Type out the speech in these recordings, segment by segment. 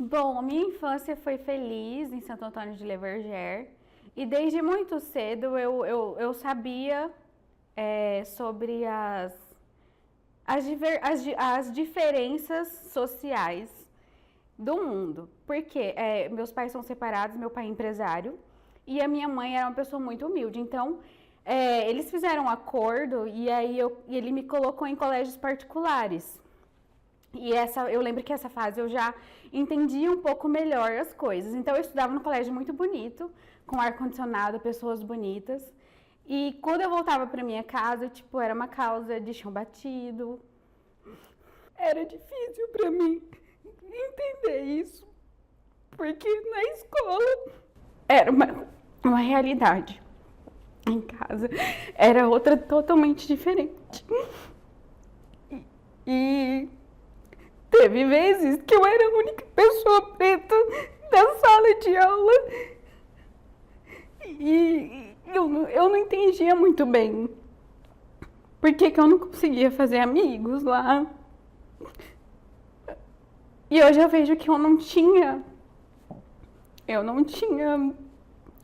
Bom, a minha infância foi feliz em Santo Antônio de Leverger e desde muito cedo eu sabia sobre as diferenças sociais do mundo. Porque meus pais são separados, meu pai é empresário e a minha mãe era uma pessoa muito humilde. Então, eles fizeram um acordo e aí ele me colocou em colégios particulares. Eu lembro que essa fase eu já entendia um pouco melhor as coisas. Então eu estudava num colégio muito bonito, com ar-condicionado, pessoas bonitas. E quando eu voltava para minha casa, tipo, era uma casa de chão batido. Era difícil para mim entender isso, porque na escola era uma realidade. Em casa era outra totalmente diferente. E teve vezes que eu era a única pessoa preta da sala de aula e eu não entendia muito bem por que eu não conseguia fazer amigos lá. E hoje eu vejo que eu não tinha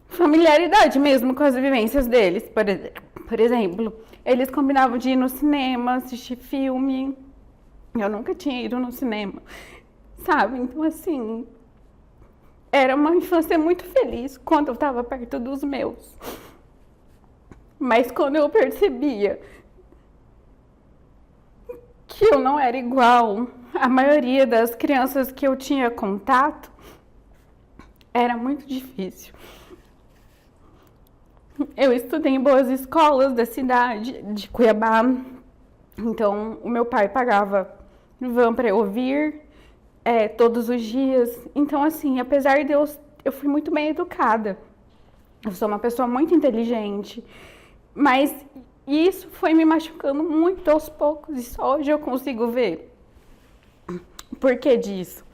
familiaridade mesmo com as vivências deles. Por exemplo, eles combinavam de ir no cinema, assistir filme. Eu nunca tinha ido no cinema, sabe? Então, assim, era uma infância muito feliz quando eu estava perto dos meus. Mas quando eu percebia que eu não era igual à maioria das crianças que eu tinha contato, era muito difícil. Eu estudei em boas escolas da cidade de Cuiabá, então o meu pai pagava van para eu vir todos os dias. Então, assim, apesar de eu fui muito bem educada. Eu sou uma pessoa muito inteligente, mas isso foi me machucando muito aos poucos e só hoje eu consigo ver o porquê disso.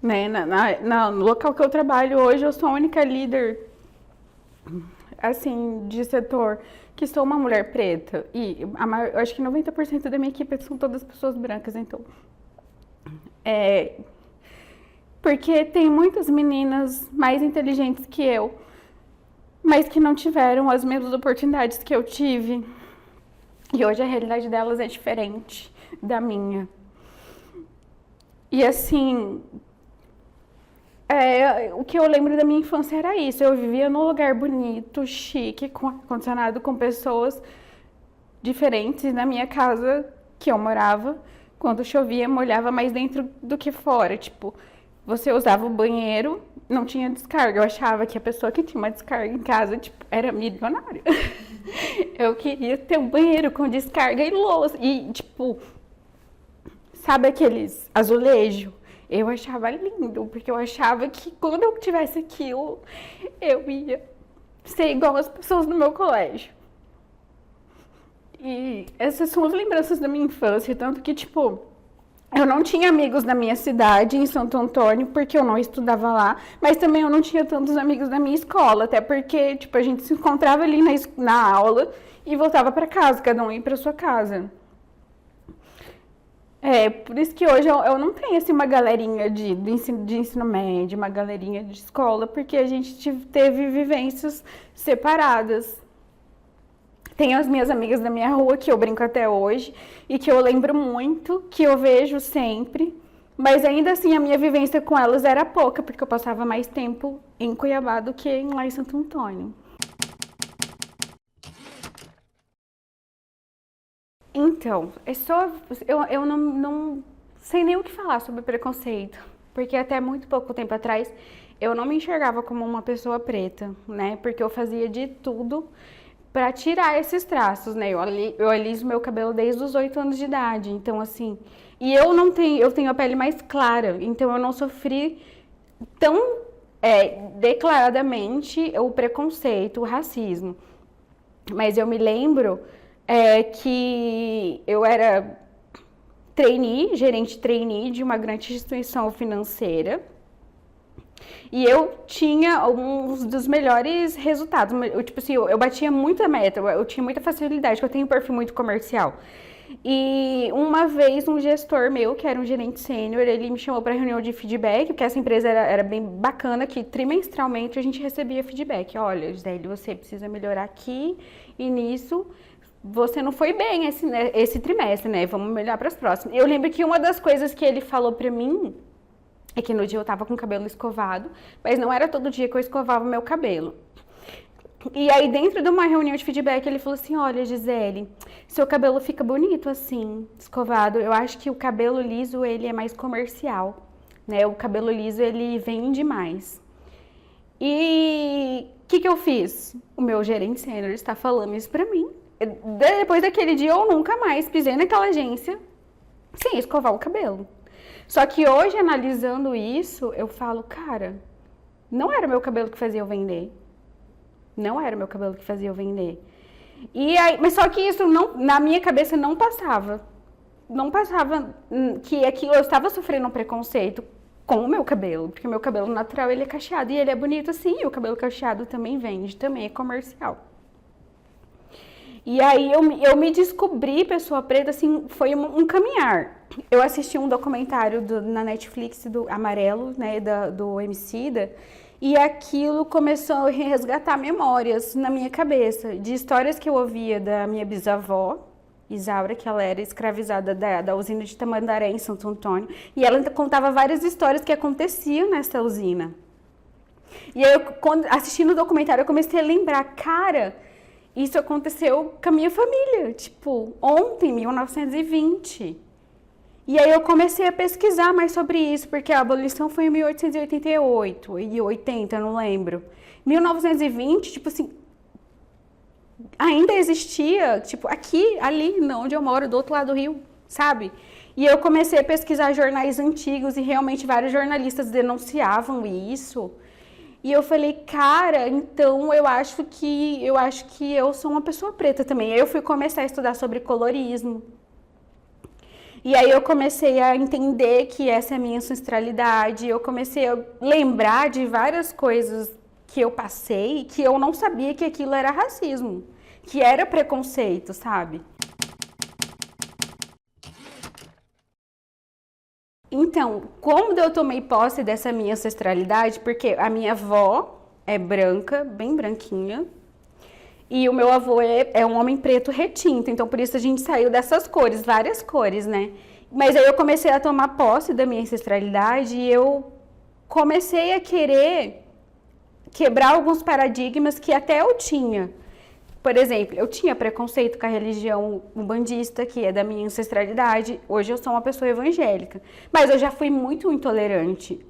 Né? No local que eu trabalho hoje, eu sou a única líder assim, de setor que sou uma mulher preta. E eu acho que 90% da minha equipe são todas pessoas brancas, então. Porque tem muitas meninas mais inteligentes que eu, mas que não tiveram as mesmas oportunidades que eu tive. E hoje a realidade delas é diferente da minha. E assim, o que eu lembro da minha infância era isso. Eu vivia num lugar bonito, chique, com ar-condicionado, com pessoas diferentes na minha casa que eu morava. Quando chovia, molhava mais dentro do que fora. Tipo, você usava o banheiro, não tinha descarga. Eu achava que a pessoa que tinha uma descarga em casa, tipo, era milionária. Eu queria ter um banheiro com descarga e louça. E, tipo, sabe aqueles azulejo? Eu achava lindo, porque eu achava que quando eu tivesse aquilo, eu ia ser igual as pessoas do meu colégio. E essas são as lembranças da minha infância, tanto que, tipo, eu não tinha amigos da minha cidade, em Santo Antônio, porque eu não estudava lá, mas também eu não tinha tantos amigos da minha escola, até porque, tipo, a gente se encontrava ali na aula e voltava para casa, cada um ia para sua casa. Por isso que hoje eu não tenho assim uma galerinha de ensino médio, uma galerinha de escola, porque a gente teve vivências separadas. Tenho as minhas amigas da minha rua, que eu brinco até hoje, e que eu lembro muito, que eu vejo sempre, mas ainda assim a minha vivência com elas era pouca, porque eu passava mais tempo em Cuiabá do que lá em Santo Antônio. Então, eu não sei nem o que falar sobre preconceito, porque até muito pouco tempo atrás eu não me enxergava como uma pessoa preta, né? Porque eu fazia de tudo para tirar esses traços, né? Eu aliso meu cabelo desde os 8 anos de idade, então assim, e eu tenho a pele mais clara, então eu não sofri tão declaradamente o preconceito, o racismo. Mas eu me lembro que eu era gerente trainee de uma grande instituição financeira. E eu tinha um dos melhores resultados. Tipo assim, eu batia muita meta, eu tinha muita facilidade, porque eu tenho um perfil muito comercial. E uma vez um gestor meu, que era um gerente sênior, ele me chamou para reunião de feedback, porque essa empresa era bem bacana, que trimestralmente a gente recebia feedback. Olha, Gisele, você precisa melhorar aqui e nisso você não foi bem esse trimestre, né? Vamos melhorar para as próximas. Eu lembro que uma das coisas que ele falou para mim é que no dia eu tava com o cabelo escovado, mas não era todo dia que eu escovava o meu cabelo. E aí, dentro de uma reunião de feedback, ele falou assim: olha, Gisele, seu cabelo fica bonito assim, escovado. Eu acho que o cabelo liso, ele é mais comercial, né? O cabelo liso, ele vende mais. E o que eu fiz? O meu gerente sênior está falando isso pra mim. Depois daquele dia, eu nunca mais pisei naquela agência sem escovar o cabelo. Só que hoje, analisando isso, eu falo, cara, não era o meu cabelo que fazia eu vender. Não era o meu cabelo que fazia eu vender. E aí, mas só que isso não, na minha cabeça não passava. Não passava que aquilo, eu estava sofrendo um preconceito com o meu cabelo. Porque o meu cabelo natural, ele é cacheado e ele é bonito assim. E o cabelo cacheado também vende, também é comercial. E aí eu me descobri pessoa preta, assim, foi um caminhar. Eu assisti um documentário na Netflix do Amarelo, né, do Emicida, e aquilo começou a resgatar memórias na minha cabeça, de histórias que eu ouvia da minha bisavó, Isaura, que ela era escravizada da usina de Tamandaré, em Santo Antônio, e ela contava várias histórias que aconteciam nessa usina. E aí, assistindo o documentário, eu comecei a lembrar, cara, isso aconteceu com a minha família, tipo, ontem, 1920. E aí eu comecei a pesquisar mais sobre isso, porque a abolição foi em 1888 e 80, eu não lembro. 1920, tipo assim, ainda existia, tipo, aqui, ali, onde eu moro, do outro lado do rio, sabe? E eu comecei a pesquisar jornais antigos e realmente vários jornalistas denunciavam isso. E eu falei, cara, então eu acho que eu sou uma pessoa preta também. Aí eu fui começar a estudar sobre colorismo. E aí eu comecei a entender que essa é a minha ancestralidade. Eu comecei a lembrar de várias coisas que eu passei, que eu não sabia que aquilo era racismo, que era preconceito, sabe? Então, quando eu tomei posse dessa minha ancestralidade, porque a minha avó é branca, bem branquinha, e o meu avô é um homem preto retinto, então por isso a gente saiu dessas cores, várias cores, né? Mas aí eu comecei a tomar posse da minha ancestralidade e eu comecei a querer quebrar alguns paradigmas que até eu tinha. Por exemplo, eu tinha preconceito com a religião umbandista, que é da minha ancestralidade. Hoje eu sou uma pessoa evangélica. Mas eu já fui muito intolerante,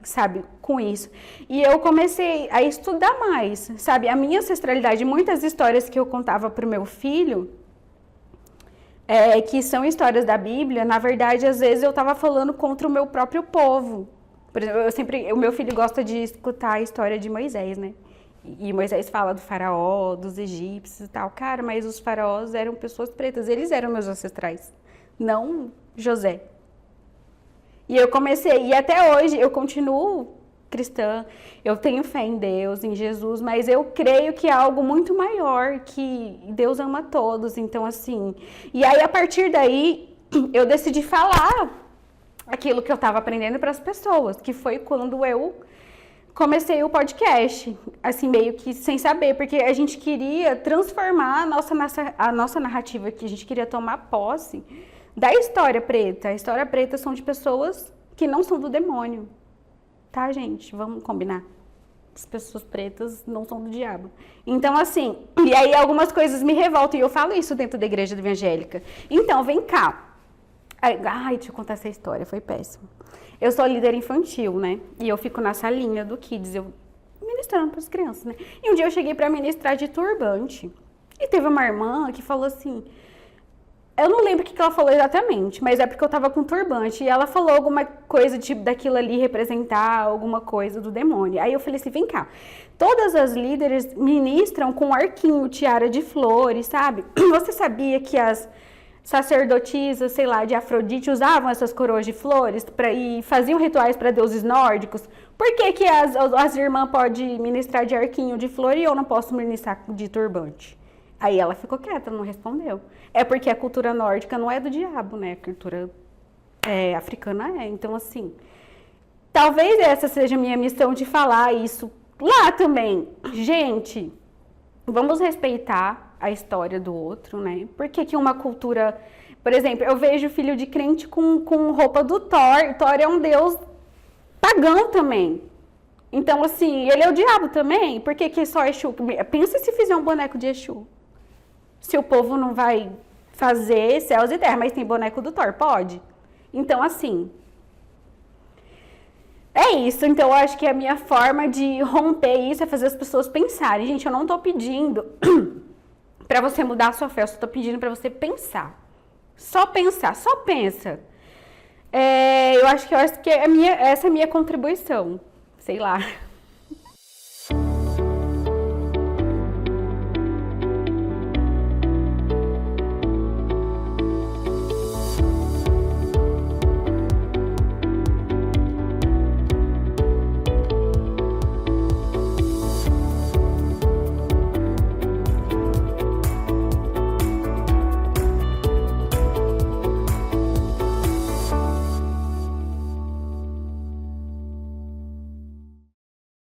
sabe, com isso. E eu comecei a estudar mais, sabe? A minha ancestralidade, muitas histórias que eu contava para o meu filho, que são histórias da Bíblia, na verdade, às vezes eu estava falando contra o meu próprio povo. Por exemplo, o meu filho gosta de escutar a história de Moisés, né? E Moisés fala do faraó, dos egípcios e tal. Cara, mas os faraós eram pessoas pretas, eles eram meus ancestrais, não José. E eu comecei, e até hoje eu continuo cristã, eu tenho fé em Deus, em Jesus, mas eu creio que é algo muito maior, que Deus ama todos, então assim... E aí, a partir daí, eu decidi falar aquilo que eu estava aprendendo para as pessoas, que foi quando eu comecei o podcast, assim, meio que sem saber, porque a gente queria transformar a nossa narrativa aqui, a gente queria tomar posse da história preta. A história preta são de pessoas que não são do demônio, tá, gente? Vamos combinar. As pessoas pretas não são do diabo. Então, assim, e aí algumas coisas me revoltam, e eu falo isso dentro da igreja evangélica. Então, vem cá. Ai, deixa eu contar essa história, foi péssimo. Eu sou líder infantil, né? E eu fico na salinha do Kids, eu ministrando para as crianças, né? E um dia eu cheguei para ministrar de turbante. E teve uma irmã que falou assim... Eu não lembro o que ela falou exatamente, mas é porque eu tava com turbante. E ela falou alguma coisa, tipo, daquilo ali representar alguma coisa do demônio. Aí eu falei assim, vem cá. Todas as líderes ministram com arquinho, tiara de flores, sabe? Você sabia que as sacerdotisas, sei lá, de Afrodite usavam essas coroas de flores e faziam rituais para deuses nórdicos? Por que as irmãs podem ministrar de arquinho de flor e eu não posso ministrar de turbante? Aí ela ficou quieta, não respondeu. É porque a cultura nórdica não é do diabo, né? A cultura africana é. Então, assim, talvez essa seja a minha missão de falar isso lá também. Gente, vamos respeitar a história do outro, né? Por que que uma cultura... Por exemplo, eu vejo filho de crente com roupa do Thor. Thor é um deus pagão também. Então, assim, ele é o diabo também. Por que que só Exu? Pensa se fizer um boneco de Exu. Se o povo não vai fazer céus e terra, mas tem boneco do Thor, pode? Então, assim, é isso. Então, eu acho que a minha forma de romper isso é fazer as pessoas pensarem. Gente, eu não tô pedindo pra você mudar a sua fé, eu só tô pedindo pra você pensar. Só pensar, só pensa. Eu acho que essa é a minha contribuição. Sei lá.